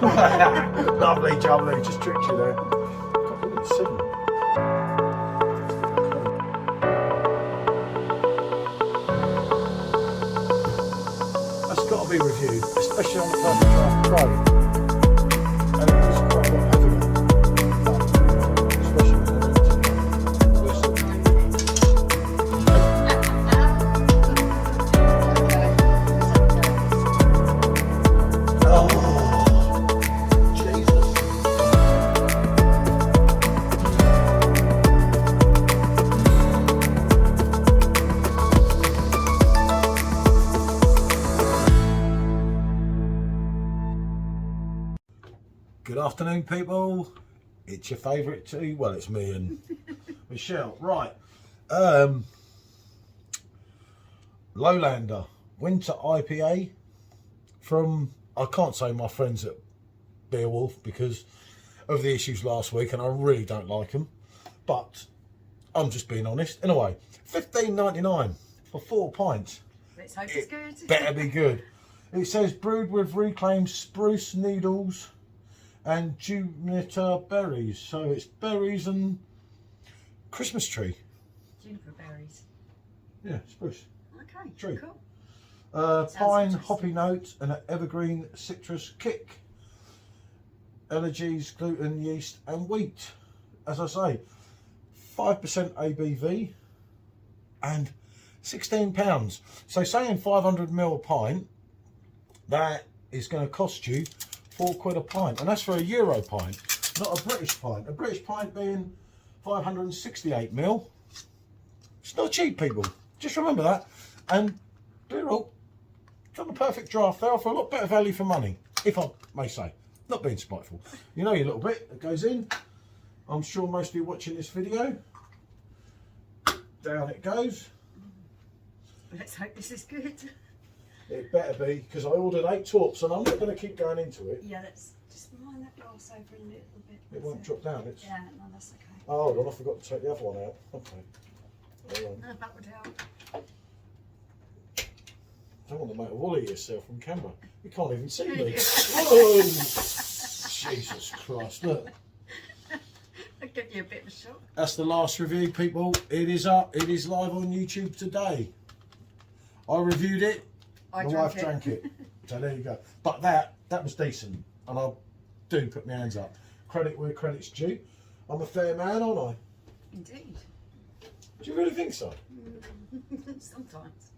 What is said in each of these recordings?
Lovely jubbly, just tricked you there. God, look at the signal. That's got to be reviewed, especially on the Perfect Draft Pro. And it was quite a lot heavier. Especially when Good afternoon, people. It's your favourite tea. Well, it's me and Michelle. Right. Lowlander Winter IPA from, I can't say my friends at Beowulf because of the issues last week, and I really don't like them. But I'm just being honest. Anyway, $15.99 for 4 pints. Let's hope it's good. Better be good. It says brewed with reclaimed spruce needles and juniper berries, so it's berries and Christmas tree. Juniper berries. Yeah, spruce. Okay, Tree. cool. Pine, hoppy notes, and an evergreen citrus kick. Allergies, gluten, yeast, and wheat. As I say, 5% ABV and £16. So saying 500ml a pint, that is going to cost you £4 a pint, and that's for a Euro pint, not a British pint. A British pint being 568ml. It's not cheap, people. Just remember that. And they're all from the Perfect Draft. They offer a lot better value for money, if I may say. Not being spiteful. You know your little bit that goes in. I'm sure most of you watching this video. Down it goes. Let's hope this is good. It better be, because I ordered 8 Torps and I'm not going to keep going into it. Yeah, let's just mind that glass over a little bit. It won't drop down. It's... Yeah, no, that's okay. Oh, hold on, I forgot to take the other one out. Okay. Hold on. No, that would help. Don't want to make a woolly of yourself from camera. You can't even see me. Oh, Jesus Christ, look. I'll give you a bit of a shock. That's the last review, people. It is up. It is live on YouTube today. I reviewed it. My wife drank it. So there you go. But that was decent. And I do put my hands up. Credit where credit's due. I'm a fair man, aren't I? Indeed. Do you really think so? Sometimes.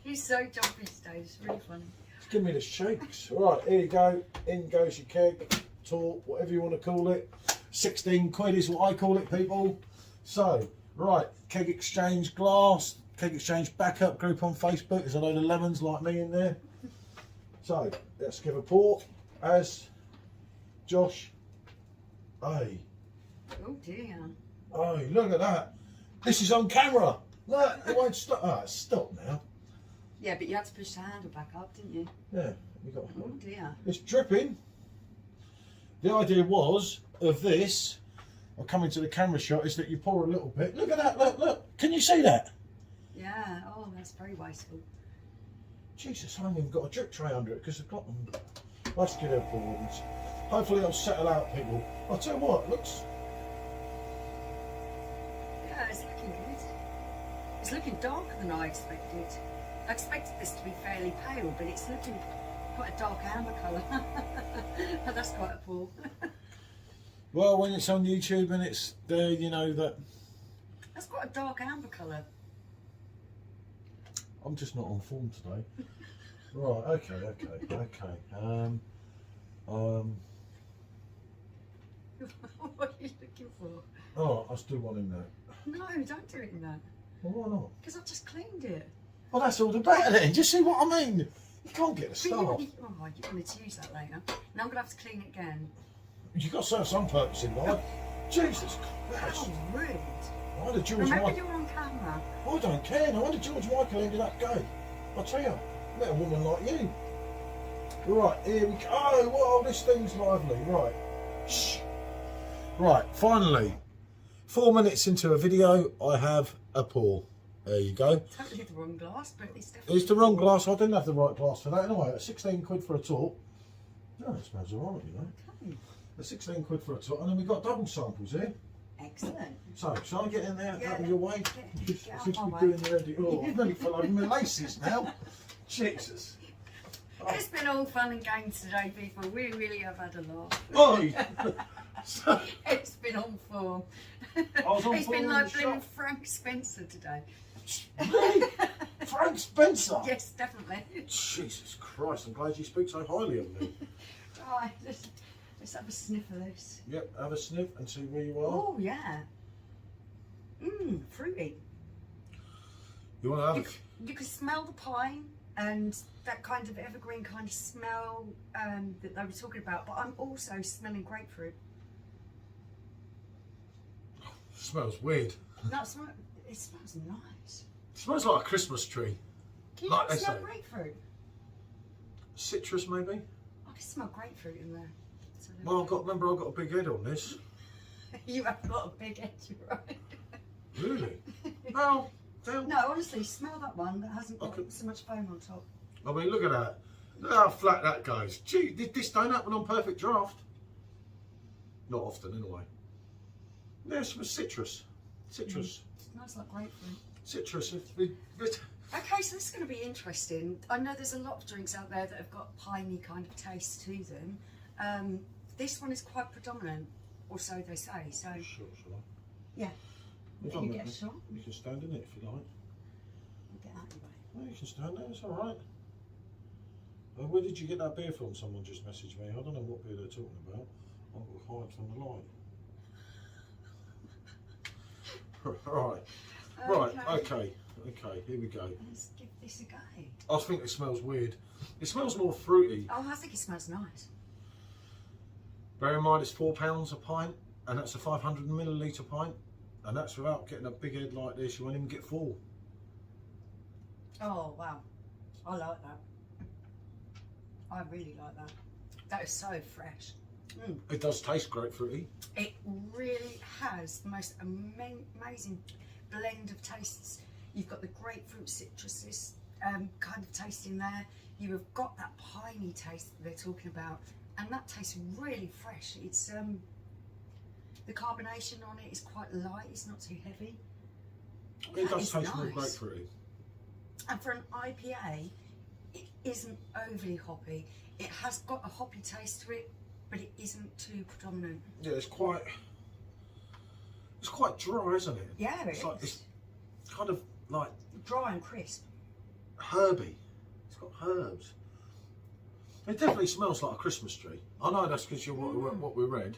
He's so jumpy today, it's really funny. Just give me the shakes. All right, here you go. In goes your keg, Torp, whatever you want to call it. 16 quid is what I call it, people. So, right, keg exchange glass. Keg exchange backup group on Facebook. There's a load of lemons like me in there. So let's give a pour as Josh. Hey. Oh dear. Oh, look at that. This is on camera. Look, it won't stop. Ah, it's stopped now. Yeah, but you had to push the handle back up, didn't you? Yeah, you got. Oh dear. It's dripping. The idea was of this. I'll come into the camera shot. Is that you pour a little bit. Look at that. Look, look. Can you see that? Yeah, oh, that's very wasteful. Jesus, I haven't even got a drip tray under it because I've got them. Let's get it forward. Hopefully it'll settle out, people. I'll tell you what, it looks... Yeah, it's looking good. It's looking darker than I expected. I expected this to be fairly pale, but it's looking quite a dark amber colour. That's quite a pour. Well, when it's on YouTube and it's there, you know that... That's quite a dark amber colour. I'm just not on form today. Right, okay. What are you looking for? Oh, I still want in that. No, don't do it in that. Well, why not? Because I've just cleaned it. Well, that's all the better then. Just see what I mean. You can't get a But start. you wanted to use that later. Now I'm going to have to clean it again. You've got to serve some purpose in life. Jesus Christ. How rude. Why did George Remember Michael... you're on camera. I don't care. No wonder George Michael ended up gay. I'll tell you. Met a woman like you. Right, here we go. Oh, wow, this thing's lively. Right. Shh. Right, finally. 4 minutes into a video, I have a pour. There you go. Totally the wrong glass, but it's definitely... It's the wrong glass. I didn't have the right glass for that. Anyway, 16 quid for a Torp. Oh, it smells all right, you know. Okay. 16 quid for a Torp. And then we've got double samples here. Excellent. So, shall I get in there, Yeah, out of your way? get out Since my we're way. doing the edit. Oh, I nearly fell over my laces now. Jesus. It's been all fun and games today, people. We really have had a laugh. Oi! So, It's been on form. was on It's form been in like the blimmin' shop. Frank Spencer today. really? Frank Spencer? Yes, definitely. Jesus Christ, I'm glad you speak so highly of me. Right, let's have a sniff of this. Yep, have a sniff and see where you are. Oh, yeah. Mmm, fruity. You want to have You can smell the pine and that kind of evergreen kind of smell that they were talking about, but I'm also smelling grapefruit. Smells weird. It smells nice. Smells like a Christmas tree. Can you Like they smell say. grapefruit? Citrus maybe? I can smell grapefruit in there. So Well, remember I've got a big head on this. you have got a big head, you're right. Really? Well, No, honestly, smell that one that hasn't got Okay. so much foam on top. I mean, look at that. Look how flat that goes. Gee, this don't happen on perfect draft. Not often, anyway. Yes, with citrus. Citrus. It smells like grapefruit. Citrus. Okay, so this is going to be interesting. I know there's a lot of drinks out there that have got piney kind of taste to them. This one is quite predominant, or so they say. So Sure, shall I? yeah, If you I'm get a not- shot. You can stand in it if you like. Get out of your way. No, you can stand there, it's alright. Where did you get that beer from? Someone just messaged me. I don't know what beer they're talking about. I've got to hide from the light. Right. Right, okay, here we go. Let's give this a go. I think it smells weird. It smells more fruity. Oh, I think it smells nice. Bear in mind it's £4 a pint, and that's a 500 millilitre pint, and that's without getting a big head like this. You won't even get full. Oh, wow. I like that. I really like that. That is so fresh. Mm. It does taste grapefruity. It really has the most amazing blend of tastes. You've got the grapefruit citrus kind of taste in there. You have got that piney taste that they're talking about, and that tastes really fresh. It's the carbonation on it is quite light. It's not too heavy. It That does is taste more nice. grapefruity. And for an IPA, it isn't overly hoppy. It has got a hoppy taste to it, but it isn't too predominant. Yeah, it's quite dry, isn't it? Yeah, it's like it's kind of like dry and crisp. herby. It's got herbs. It definitely smells like a Christmas tree. I know that's because you're what we read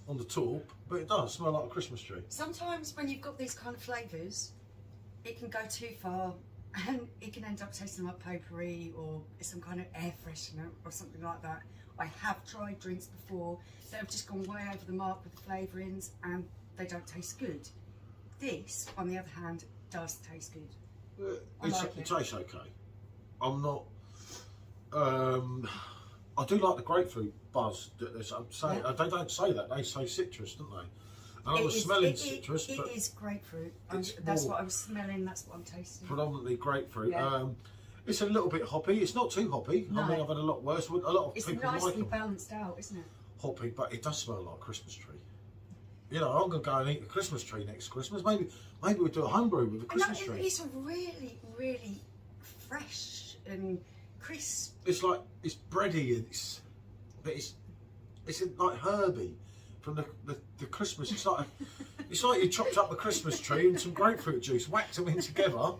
on the Torp, but it does smell like a Christmas tree. Sometimes when you've got these kind of flavours, it can go too far and it can end up tasting like potpourri or some kind of air freshener or something like that. I have tried drinks before that have just gone way over the mark with the flavourings and they don't taste good. This, on the other hand, does taste good. It tastes okay. I'm not. I do like the grapefruit buzz. I'm saying they don't say that. They say citrus, don't they? And I was smelling citrus, but it is grapefruit. more That's what I was smelling. That's what I'm tasting. predominantly grapefruit. Yeah. It's a little bit hoppy. It's not too hoppy. No. I mean, I've had a lot worse. A lot of It's people like nicely them. balanced out, isn't it? Hoppy, but it does smell like a Christmas tree. You know, I'm gonna go and eat the Christmas tree next Christmas. Maybe we'll do a homebrew with a Christmas tree. It's really, really fresh and crisp. It's like it's bready and it's like herby from the Christmas. It's like you chopped up a Christmas tree and some grapefruit juice, whacked them in together.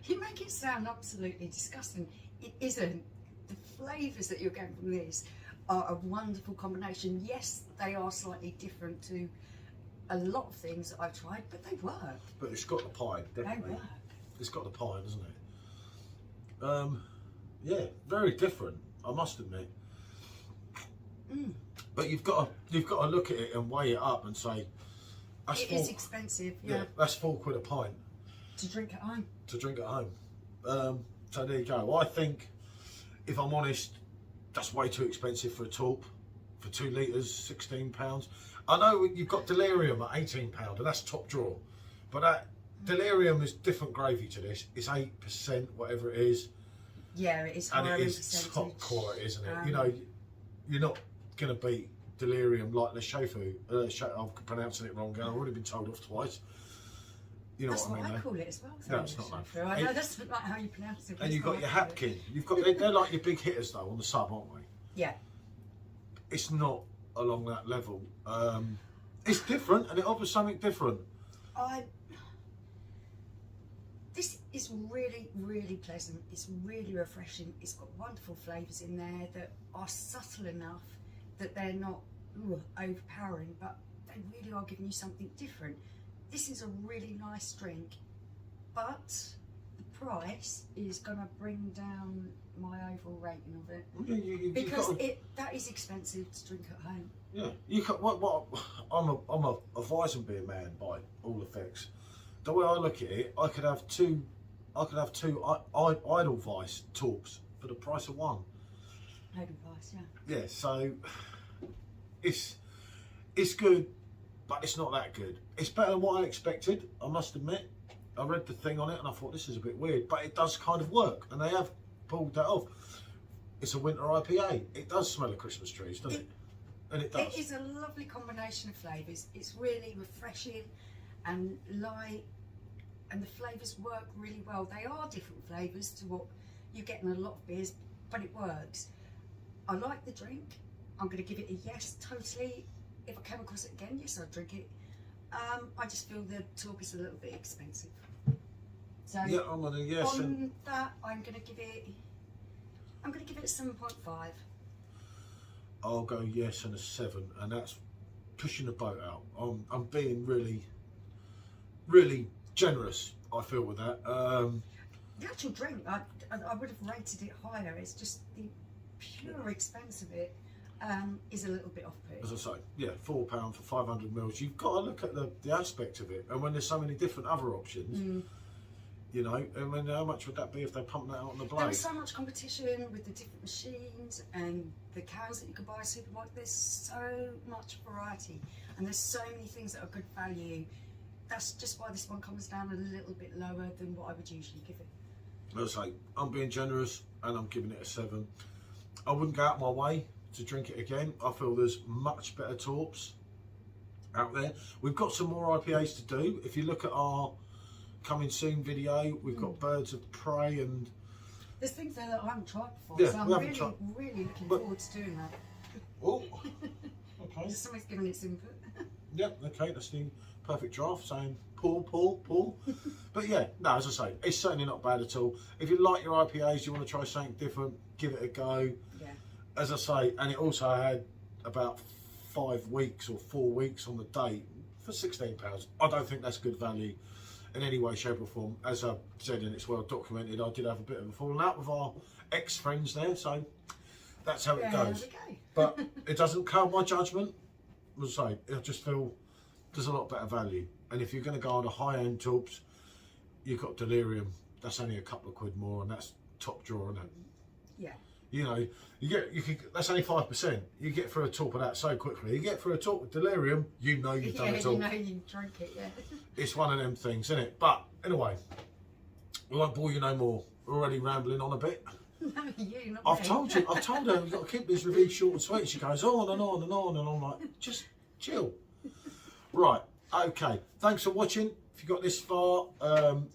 You make it sound absolutely disgusting. It isn't. The flavours that you're getting from this are a wonderful combination. Yes, they are slightly different to a lot of things that I've tried, but they work. But it's got the pine, definitely. They work. It's got the pine, isn't it? Yeah, very different. I must admit. Mm. But you've got to look at it and weigh it up and say, that's It is expensive, yeah, that's £4 a pint to drink at home. to drink at home. So there you go. I think, if I'm honest, that's way too expensive for a Torp, for 2 litres, £16. I know you've got Delirium at £18, and that's top drawer, but Delirium is different gravy to this. It's 8%, whatever it is. Yeah, it is And higher it in is percentage. top quality, isn't it? You know, you're not going to beat Delirium like the Shofu. I'm pronouncing it wrong, I've already been told off twice. You know That's what I mean? I call it as well. No, it's not Shofu. I know that's not how you pronounce it. And you've got your Hapkin. They're like your big hitters though on the sub, aren't they? Yeah. It's not along that level. It's different, and it offers something different. This is really, really pleasant. It's really refreshing. It's got wonderful flavours in there that are subtle enough that they're not overpowering, but they really are giving you something different. This is a really nice drink, but the price is going to bring down my overall rating of it. Because that is expensive to drink at home. Yeah, you can. I'm a Weizenbier man by all effects. The way I look at it, I could have two Edelweiss Torps for the price of one. Edelweiss, yeah. Yeah, so it's good, but it's not that good. It's better than what I expected, I must admit. I read the thing on it and I thought this is a bit weird, but it does kind of work, and they have pulled that off. It's a winter IPA. It does smell of Christmas trees, doesn't it? And it does. It is a lovely combination of flavours. It's really refreshing and light, and the flavours work really well. They are different flavours to what you get in a lot of beers, but it works. I like the drink. I'm going to give it a yes, totally. If I came across it again, yes, I'd drink it. I just feel the Torp is a little bit expensive. So yeah, I'm on a yes. On that, I'm going to give it a 7.5. I'll go yes and a 7, and that's pushing the boat out. I'm being really, really generous, I feel, with that. The actual drink, I would have rated it higher. It's just the pure expense of it is a little bit off-putting. As I say, yeah, £4 for 500 mils. You've got to look at the aspect of it, and when there's so many different other options, you know, and when, how much would that be if they pumped that out on the blade? There is so much competition with the different machines and the cans that you can buy at Supermarket. There's so much variety, and there's so many things that are good value. That's just why this one comes down a little bit lower than what I would usually give it. As I say, I'm being generous and I'm giving it a 7. I wouldn't go out my way to drink it again. I feel there's much better Torps out there. We've got some more IPAs to do. If you look at our coming soon video, we've got Birds of Prey, and there's things there that I haven't tried before, yeah, so I'm really looking forward to doing that. Oh, okay. Somebody's giving its input. Yep, okay, that's the perfect draft, saying pull. But yeah, no, as I say, it's certainly not bad at all. If you like your IPAs, you want to try something different, give it a go. Yeah. As I say, and it also had about 5 weeks or 4 weeks on the date for £16. I don't think that's good value in any way, shape or form. As I said, and it's well documented, I did have a bit of a falling out with our ex-friends there, so that's how it goes. But it doesn't cloud my judgment. As I say, I just feel there's a lot better value. And if you're going to go on a high-end Torps, you've got Delirium. That's only a couple of quid more, and that's top drawer, isn't it? Yeah. You know, that's only 5%. You get through a Torp of that so quickly. You get through a Torp with Delirium, you know you've done a Torp. You know you drank it, yeah. It's one of them things, isn't it? But anyway, we won't bore you no more. We're already rambling on a bit. No, you, not I've me. told her we've got to keep these reviews short and sweet. She goes on and on and on, and I'm like, just chill. Right, okay. Thanks for watching. If you got this far,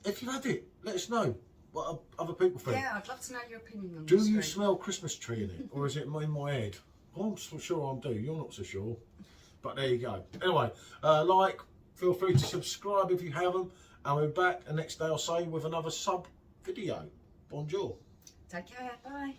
if you've had it, let us know what other people think. Yeah, I'd love to know your opinion on Do this. you smell Christmas tree in it, or is it in my head? Well, I'm so sure I do. You're not so sure. But there you go. Anyway, feel free to subscribe if you haven't, and we're back the next day, I'll say, with another sub video. Bonjour. Take care. Bye.